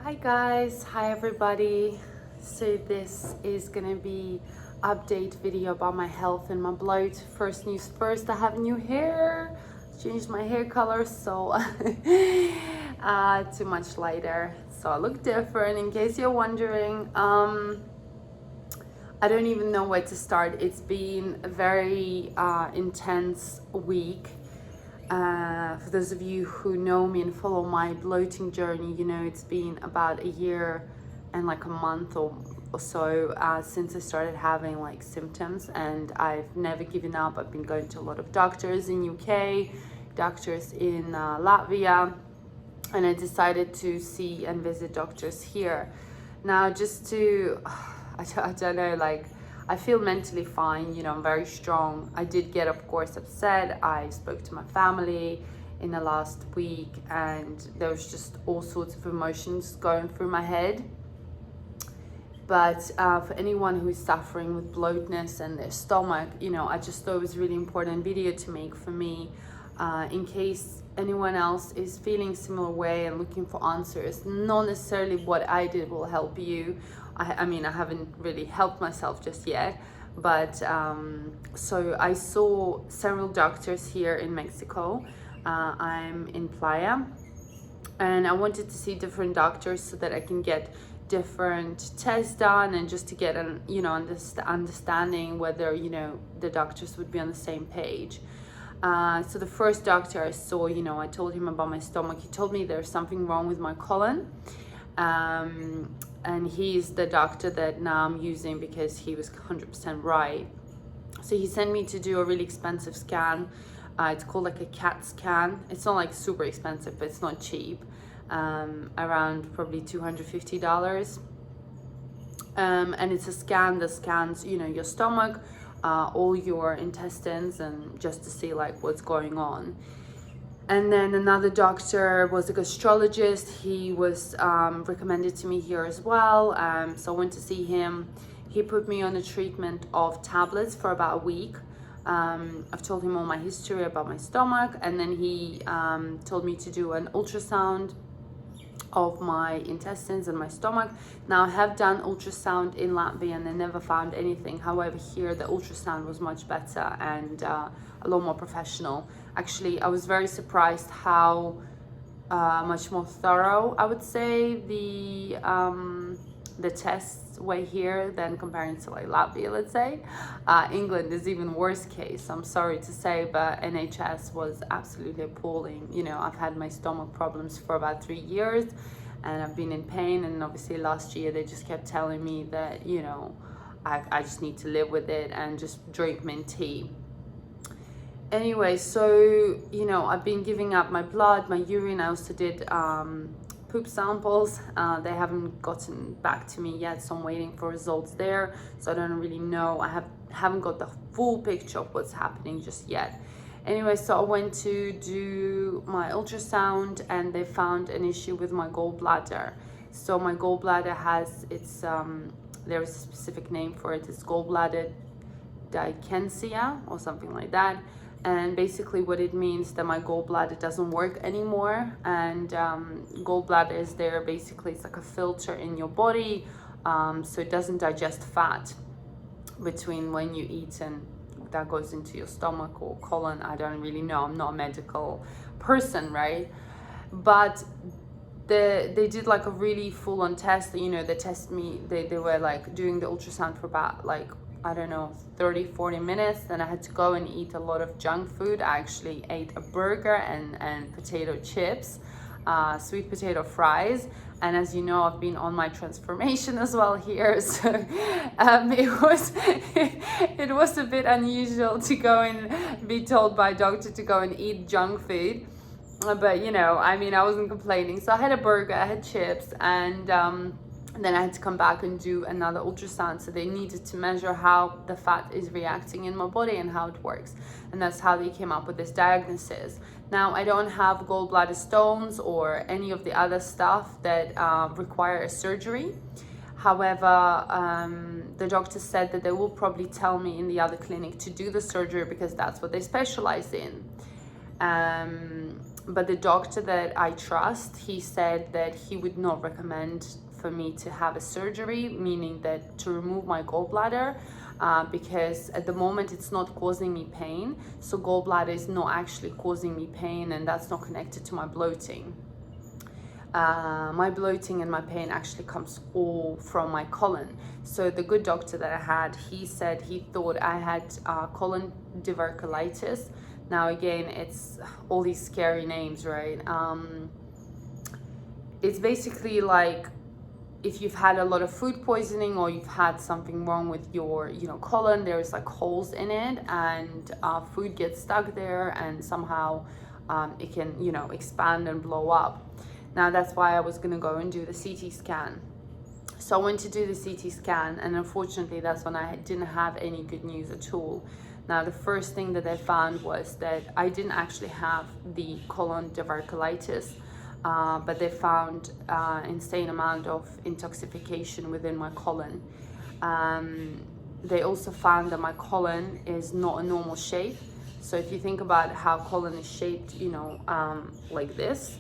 Hi guys, hi everybody. So this is gonna be update video about my health and my bloat. First news first, I have new hair. Changed my hair color, so too much lighter, so I look different. In case you're wondering, I don't even know where to start. It's been a very intense week. For those of you who know me and follow my bloating journey, you know it's been about a year and like a month or so since I started having like symptoms, and I've never given up. I've been going to a lot of doctors in UK, doctors in Latvia, and I decided to see and visit doctors here. Now just to, I don't know, like I feel mentally fine, you know, I'm very strong. I did get, of course, upset. I spoke to my family in the last week, and there was just all sorts of emotions going through my head. But for anyone who is suffering with bloatness and their stomach, you know, I just thought it was really important video to make for me, in case anyone else is feeling similar way and looking for answers. Not necessarily what I did will help you. I mean, I haven't really helped myself just yet, but so I saw several doctors here in Mexico. I'm in Playa, and I wanted to see different doctors so that I can get different tests done, and just to get an, you know, understanding whether, you know, the doctors would be on the same page. So the first doctor I saw, you know, I told him about my stomach. He told me there's something wrong with my colon. And he's the doctor that now I'm using because he was 100% right. So he sent me to do a really expensive scan. It's called like a CAT scan. It's not like super expensive, but it's not cheap. Around probably $250. And it's a scan that scans, you know, your stomach, all your intestines, and just to see like what's going on. And then another doctor was a gastrologist. He was recommended to me here as well. So I went to see him. He put me on a treatment of tablets for about a week. I've told him all my history about my stomach, and then he told me to do an ultrasound of my intestines and my stomach. Now I have done ultrasound in Latvia and I never found anything. However, here the ultrasound was much better and a lot more professional. Actually, I was very surprised how much more thorough, I would say, the tests were here than comparing to like Latvia, let's say. England is even worse case, I'm sorry to say, but NHS was absolutely appalling. You know, I've had my stomach problems for about 3 years and I've been in pain, and obviously last year they just kept telling me that, you know, I just need to live with it and just drink mint tea. Anyway, so, you know, I've been giving up my blood, my urine. I also did poop samples. They haven't gotten back to me yet, so I'm waiting for results there. So I don't really know. I haven't got the full picture of what's happening just yet. Anyway, so I went to do my ultrasound, and they found an issue with my gallbladder. So my gallbladder has its there is a specific name for it. It's gallbladder dykensia or something like that. And basically what it means that my gallbladder doesn't work anymore. And gallbladder is there, basically it's like a filter in your body, so it doesn't digest fat between when you eat and that goes into your stomach or colon. I don't really know, I'm not a medical person, right? But they did like a really full-on test. You know, they tested me, they were like doing the ultrasound for about like, I don't know, 30-40 minutes. Then I had to go and eat a lot of junk food. I actually ate a burger and potato chips, sweet potato fries. And as you know, I've been on my transformation as well here, so it was a bit unusual to go and be told by a doctor to go and eat junk food. But you know, I mean, I wasn't complaining. So I had a burger, I had chips, and then I had to come back and do another ultrasound. So they needed to measure how the fat is reacting in my body and how it works. And that's how they came up with this diagnosis. Now, I don't have gallbladder stones or any of the other stuff that require a surgery. However, the doctor said that they will probably tell me in the other clinic to do the surgery because that's what they specialize in. but the doctor that I trust, he said that he would not recommend for me to have a surgery, meaning that to remove my gallbladder, because at the moment it's not causing me pain. So gallbladder is not actually causing me pain, and that's not connected to my bloating. My bloating and my pain actually comes all from my colon. So the good doctor that I had, he said he thought I had colon diverticulitis. Now again, it's all these scary names, right? It's basically like if you've had a lot of food poisoning or you've had something wrong with your colon, there's like holes in it, and food gets stuck there, and somehow it can expand and blow up. Now that's why I was going to go and do the CT scan. So I went to do the CT scan, and unfortunately that's when I didn't have any good news at all. Now the first thing that they found was that I didn't actually have the colon diverticulitis, but they found insane amount of intoxication within my colon. They also found that my colon is not a normal shape. So if you think about how colon is shaped, like this,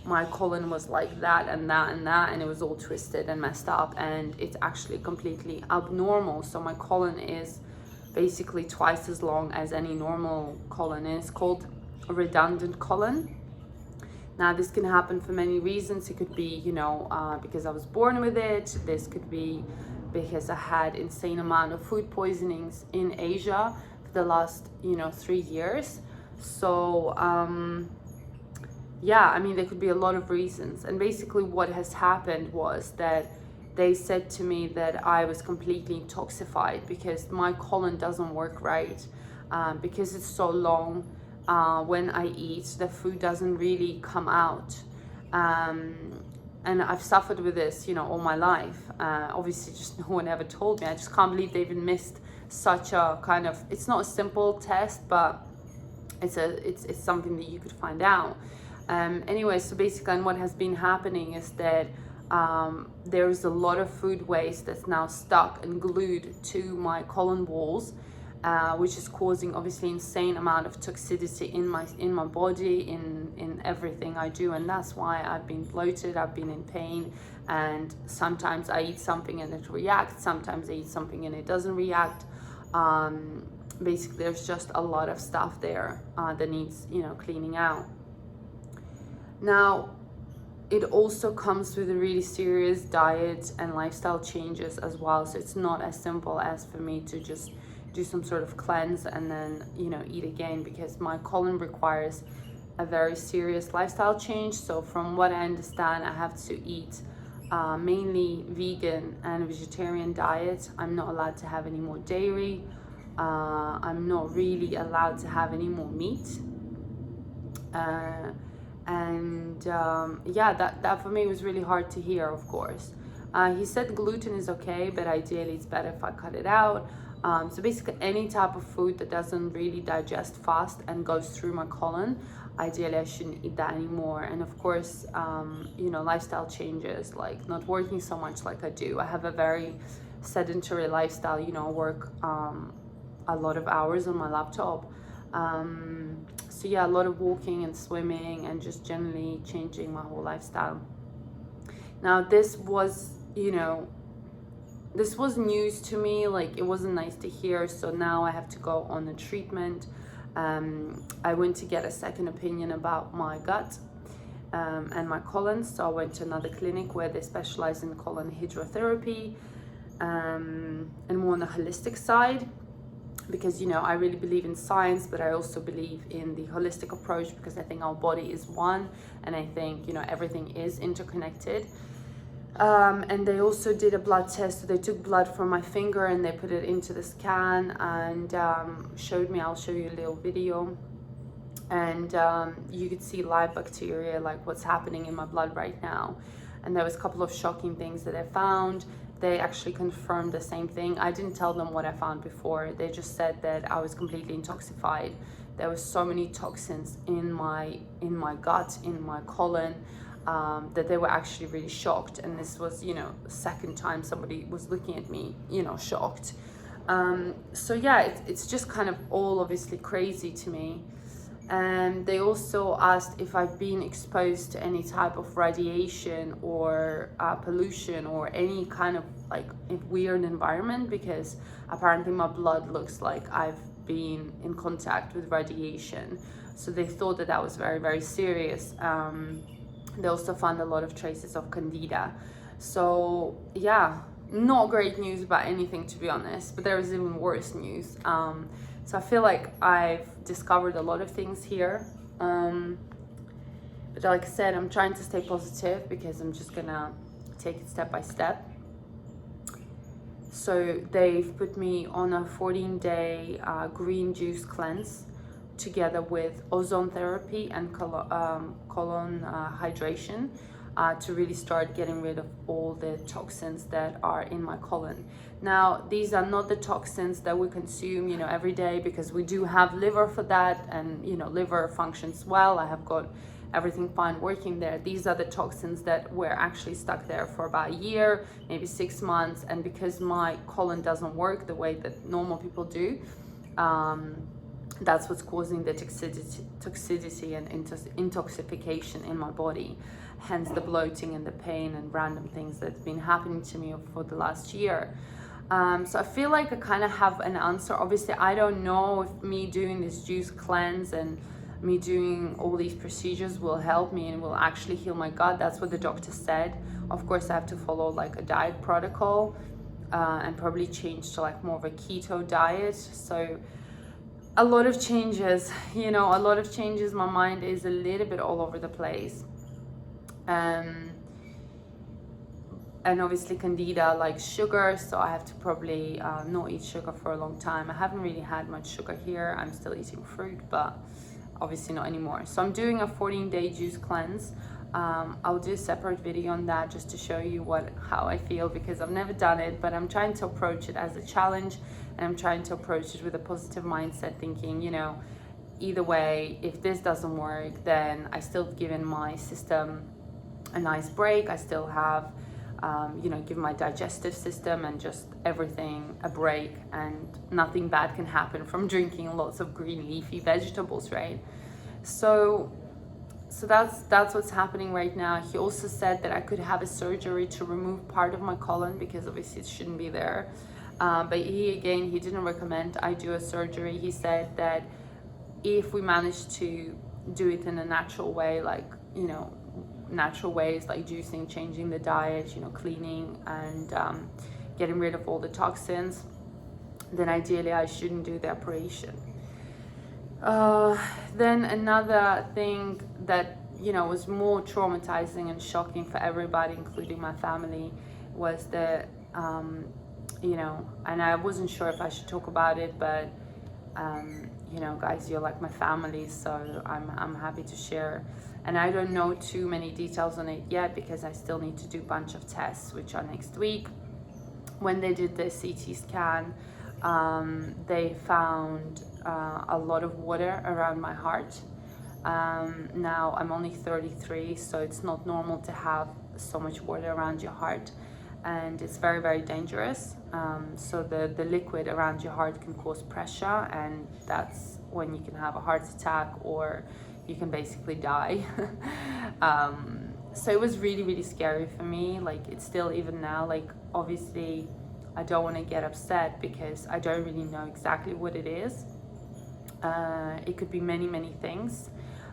my colon was like that and that and that, and it was all twisted and messed up, and it's actually completely abnormal. So my colon is basically twice as long as any normal colon is, called a redundant colon. Now this can happen for many reasons. It could be because I was born with it. This could be because I had insane amount of food poisonings in Asia for the last 3 years. So yeah, I mean, there could be a lot of reasons. And basically what has happened was that they said to me that I was completely intoxicated because my colon doesn't work right, because it's so long. When I eat, the food doesn't really come out. And I've suffered with this, all my life. Obviously, just no one ever told me. I just can't believe they even missed such a kind of, it's not a simple test, but it's something that you could find out. Anyway, so basically, and what has been happening is that there's a lot of food waste that's now stuck and glued to my colon walls, which is causing obviously insane amount of toxicity in my body, in everything I do, and that's why I've been bloated, I've been in pain, and sometimes I eat something and it reacts, sometimes I eat something and it doesn't react. Basically, there's just a lot of stuff there that needs cleaning out. Now, it also comes with a really serious diet and lifestyle changes as well. So it's not as simple as for me to just do some sort of cleanse and then, eat again, because my colon requires a very serious lifestyle change. So from what I understand, I have to eat mainly vegan and vegetarian diet. I'm not allowed to have any more dairy. I'm not really allowed to have any more meat. Yeah, that for me was really hard to hear, of course. He said gluten is okay, but ideally it's better if I cut it out. So basically any type of food that doesn't really digest fast and goes through my colon, ideally I shouldn't eat that anymore. And of course, lifestyle changes, like not working so much like I do. I have a very sedentary lifestyle, I work a lot of hours on my laptop. So yeah, a lot of walking and swimming and just generally changing my whole lifestyle. Now this was, this was news to me, like it wasn't nice to hear. So now I have to go on a treatment. I went to get a second opinion about my gut and my colon. So I went to another clinic where they specialize in colon hydrotherapy and more on the holistic side. Because I really believe in science, but I also believe in the holistic approach, because I think our body is one, and I think everything is interconnected. And they also did a blood test. So they took blood from my finger and they put it into the scan and showed me. I'll show you a little video, and you could see live bacteria, like what's happening in my blood right now. And there was a couple of shocking things that I found. They actually confirmed the same thing. I didn't tell them what I found before. They just said that I was completely intoxicated. There was so many toxins in my gut, in my colon, that they were actually really shocked. And this was, the second time somebody was looking at me, shocked. So yeah, it's just kind of all obviously crazy to me. And they also asked if I've been exposed to any type of radiation or pollution or any kind of like weird environment, because apparently my blood looks like I've been in contact with radiation. So they thought that that was very, very serious. They also found a lot of traces of candida. So yeah, not great news about anything, to be honest, but there is even worse news. So I feel like I've discovered a lot of things here. But like I said, I'm trying to stay positive because I'm just gonna take it step by step. So they've put me on a 14-day green juice cleanse together with ozone therapy and colon hydration to really start getting rid of all the toxins that are in my colon. Now, these are not the toxins that we consume, you know, every day, because we do have liver for that, and you know, liver functions well. I have got everything fine working there. These are the toxins that were actually stuck there for about a year, maybe 6 months, and because my colon doesn't work the way that normal people do, that's what's causing the toxicity and intoxication in my body, hence the bloating and the pain and random things that's been happening to me for the last year. So I feel like I kind of have an answer. Obviously, I don't know if me doing this juice cleanse and me doing all these procedures will help me and will actually heal my gut. That's what the doctor said. Of course, I have to follow like a diet protocol and probably change to like more of a keto diet. So a lot of changes, you know, a lot of changes. My mind is a little bit all over the place. And obviously candida likes sugar, so I have to probably not eat sugar for a long time. I haven't really had much sugar here. I'm still eating fruit, but obviously not anymore. So I'm doing a 14-day juice cleanse. I'll do a separate video on that just to show you how I feel, because I've never done it, but I'm trying to approach it as a challenge, and I'm trying to approach it with a positive mindset, thinking, you know, either way, if this doesn't work, then I still given my system a nice break. I still have, you know, give my digestive system and just everything a break, and nothing bad can happen from drinking lots of green leafy vegetables, right? So that's what's happening right now. He also said that I could have a surgery to remove part of my colon, because obviously it shouldn't be there. But he didn't recommend I do a surgery. He said that if we manage to do it in a natural way, like, you know, natural ways like juicing, changing the diet, you know, cleaning and getting rid of all the toxins, then ideally I shouldn't do the operation. Then another thing that, you know, was more traumatizing and shocking for everybody, including my family, was the you know, and I wasn't sure if I should talk about it, but you know, guys, you're like my family, so I'm happy to share. And I don't know too many details on it yet, because I still need to do a bunch of tests, which are next week. When they did the CT scan, they found a lot of water around my heart. Now I'm only 33, so it's not normal to have so much water around your heart, and it's very, very dangerous. So the liquid around your heart can cause pressure, and that's when you can have a heart attack, or you can basically die. So it was really, really scary for me. Like, it's still, even now, like, obviously I don't want to get upset because I don't really know exactly what it is. It could be many, many things.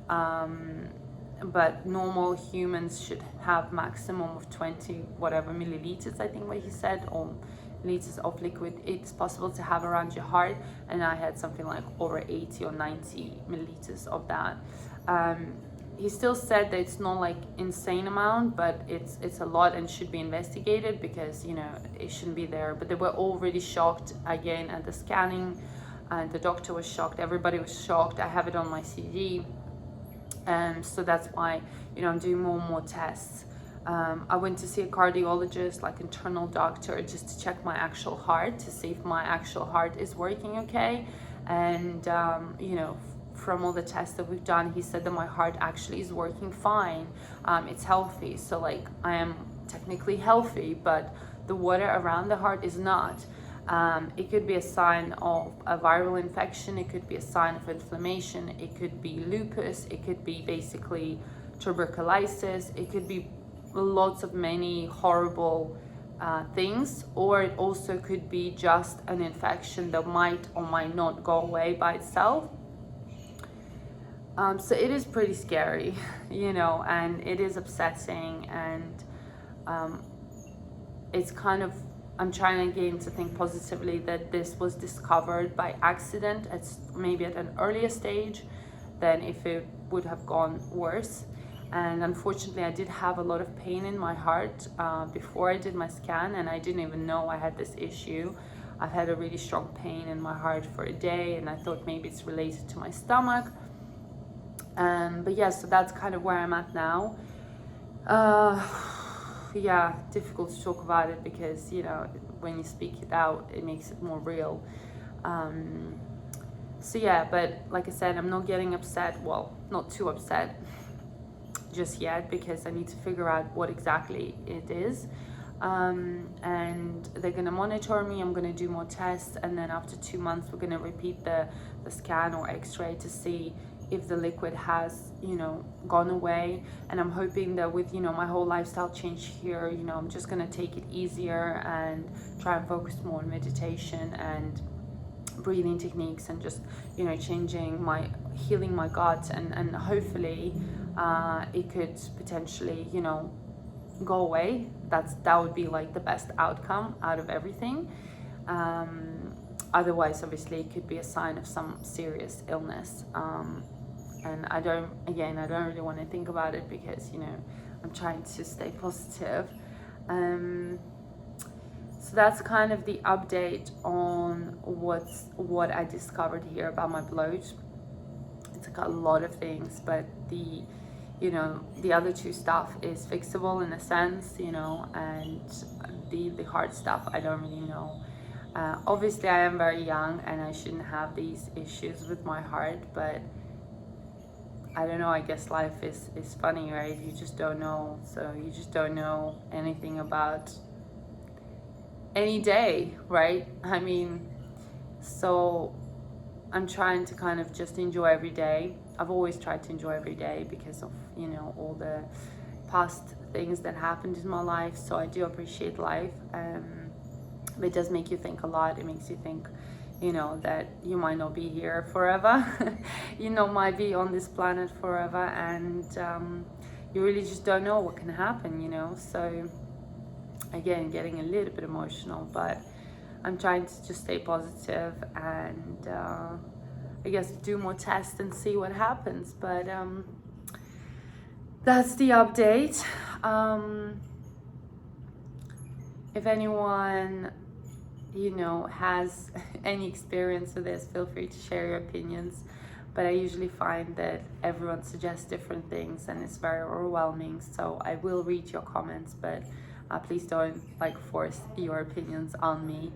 But normal humans should have maximum of 20 whatever milliliters, I think what he said, or liters of liquid it's possible to have around your heart, and I had something like over 80 or 90 milliliters of that. He still said that it's not like insane amount, but it's a lot and should be investigated, because, you know, it shouldn't be there. But they were all really shocked again at the scanning, and the doctor was shocked, everybody was shocked. I have it on my CD. So that's why, you know, I'm doing more and more tests. I went to see a cardiologist, like internal doctor, just to check my actual heart, to see if my actual heart is working okay. And, you know, from all the tests that we've done, he said that my heart actually is working fine. It's healthy. So, like, I am technically healthy, but the water around the heart is not. It could be a sign of a viral infection, it could be a sign of inflammation, it could be lupus, it could be basically tuberculosis, it could be lots of many horrible things, or it also could be just an infection that might or might not go away by itself. So it is pretty scary, and it is upsetting, and it's kind of, I'm trying again to think positively that this was discovered by accident, maybe at an earlier stage than if it would have gone worse. And unfortunately, I did have a lot of pain in my heart before I did my scan, and I didn't even know I had this issue. I've had a really strong pain in my heart for a day, and I thought maybe it's related to my stomach. But yeah, so that's kind of where I'm at now. Yeah, difficult to talk about it because, when you speak it out, it makes it more real. So yeah, but like I said, I'm not getting upset. Well, not too upset just yet, because I need to figure out what exactly it is. And they're gonna monitor me. I'm gonna do more tests, and then after 2 months, we're gonna repeat the scan or X-ray to see if the liquid has, gone away. And I'm hoping that with, my whole lifestyle change here, I'm just gonna take it easier and try and focus more on meditation and breathing techniques, and just, healing my gut, and hopefully it could potentially, go away. That would be like the best outcome out of everything. Otherwise, obviously, it could be a sign of some serious illness. And I don't really want to think about it because, I'm trying to stay positive. So that's kind of the update on what I discovered here about my bloat. It's like a lot of things, but the other two stuff is fixable in a sense, and the hard stuff, I don't really know. Obviously, I am very young and I shouldn't have these issues with my heart, but I don't know, I guess life is funny, right? You just don't know. So you just don't know anything about any day, right? I mean, so I'm trying to kind of just enjoy every day. I've always tried to enjoy every day because of, all the past things that happened in my life. So I do appreciate life. But it does make you think a lot. It makes you think, that you might not be here forever. Might be on this planet forever. And you really just don't know what can happen, So again, getting a little bit emotional, but I'm trying to just stay positive and I guess do more tests and see what happens. But that's the update. If anyone, has any experience with this, feel free to share your opinions. But I usually find that everyone suggests different things and it's very overwhelming. So I will read your comments, but please don't force your opinions on me.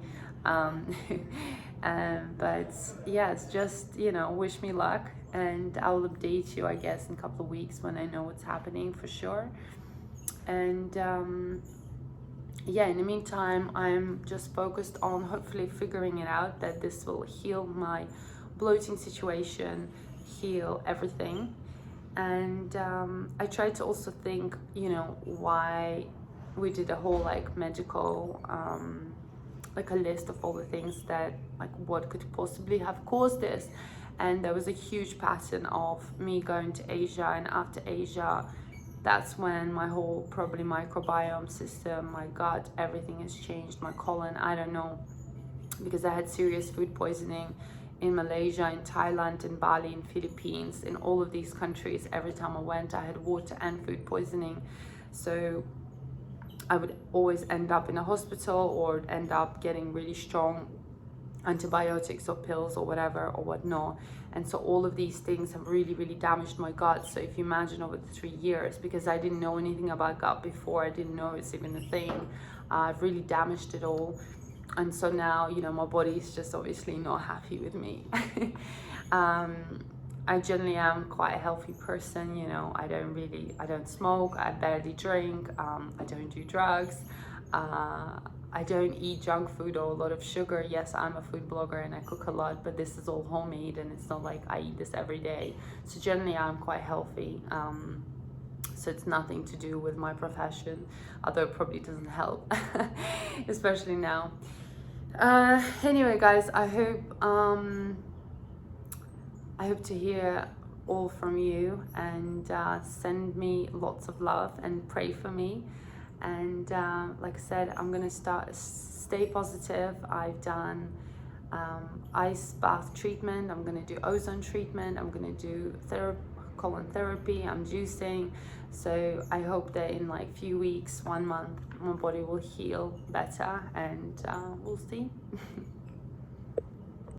But yes, just wish me luck, and I'll update you, I guess, in a couple of weeks when I know what's happening for sure. And yeah, in the meantime, I'm just focused on hopefully figuring it out, that this will heal my bloating situation, heal everything. And I tried to also think, why we did a whole medical a list of all the things that what could possibly have caused this. And there was a huge pattern of me going to Asia, and after Asia, that's when my whole probably microbiome system, my gut, everything has changed. My colon, I don't know, because I had serious food poisoning in Malaysia, in Thailand, in Bali, in Philippines, in all of these countries. Every time I went, I had water and food poisoning. So I would always end up in a hospital or end up getting really strong antibiotics or pills or whatever or whatnot. And so all of these things have really, really damaged my gut. So if you imagine over the 3 years, because I didn't know anything about gut before, I didn't know it's even a thing, I've really damaged it all. And so now, my body is just obviously not happy with me. I generally am quite a healthy person, I don't smoke, I barely drink, I don't do drugs. I don't eat junk food or a lot of sugar. Yes, I'm a food blogger and I cook a lot, but this is all homemade and it's not like I eat this every day. So generally I'm quite healthy. So it's nothing to do with my profession, although it probably doesn't help, especially now. Anyway, guys, I hope to hear all from you, and send me lots of love and pray for me. And like I said, I'm gonna stay positive. I've done ice bath treatment, I'm gonna do ozone treatment, I'm gonna do colon therapy, I'm juicing. So I hope that in like few weeks, 1 month, my body will heal better, and we'll see.